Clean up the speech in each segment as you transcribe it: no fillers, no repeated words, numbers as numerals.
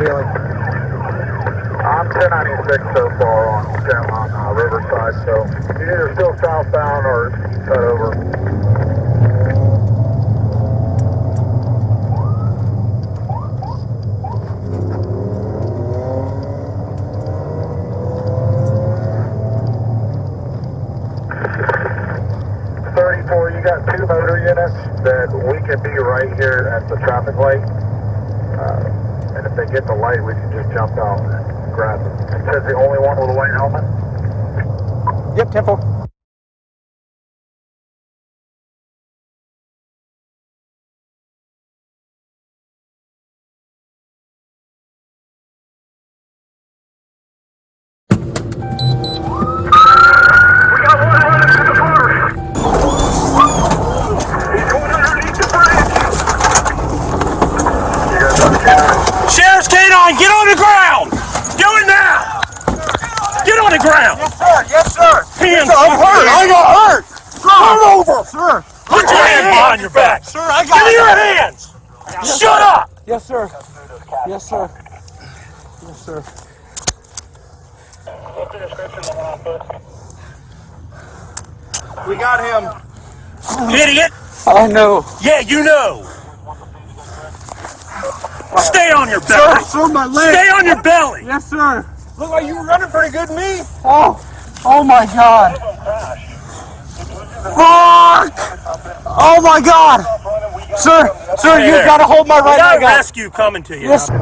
Healy? I'm 1096 so far on Riverside, so you're either still southbound or cut over. You got 2 motor units that we can be right here at the traffic light. And if they get the light, we can just jump out and grab them. It says the only one with a white helmet. Yep, 10-4. Sheriff's K-9, get on the ground! Do it now! Get on the ground! Yes, sir. Yes, sir. Hands. Yes, sir, I'm hurt. I got hurt. Turn over! Sir. Put your hands behind your back! Sir, I Give got me it. your hands! Shut up! Yes, sir. Yes, sir. Yes, sir. We got him. Idiot! I know. Yeah, you know! Stay on your belly! Sir, my leg. Stay on your belly! Yes, sir. Look like you were running pretty good to me. Oh my God. Fuck! Oh my God. Sir, Hey you there. gotta hold my We right got leg out. rescue coming to you. Yes. That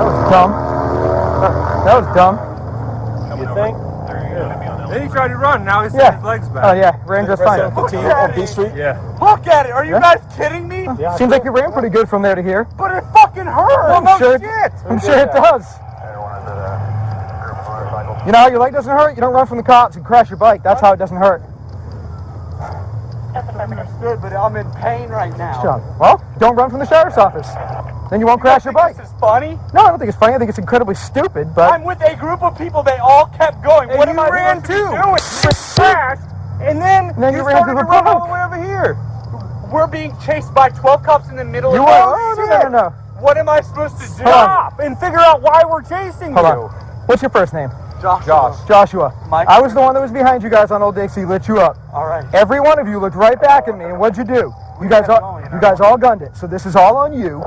was dumb. That was dumb. You think? Then he tried to run. Now he's Yeah. his legs back. Oh yeah, ran just fine. On B Street. Yeah. Look at it. Are you Yeah. guys kidding me? Yeah, seems like you ran pretty good from there to here. But it fucking hurt. I'm sure, shit. I'm sure it does. You know how your leg doesn't hurt? You don't run from the cops and crash your bike. That's how it doesn't hurt. Understood, but I'm in pain right now. Shut up. Well, don't run from the sheriff's office. Then you won't crash your bike. This is funny. No, I don't think it's funny. I think it's incredibly stupid, but... I'm with a group of people. They all kept going. What you am I ran supposed to too. be doing? You crashed, and then you you ran started through to the run all pump. the way over here. We're being chased by 12 cops in the middle You of were... the Oh, no. What am I supposed to do? Hold on. Stop and figure out why we're chasing Hold you. on. What's your first name? Josh. Joshua. Mike. I was the one that was behind you guys on Old Dixie, lit you up. All right. Every one of you looked right back at me, and what'd you do? You guys all gunned it. So this is all on you.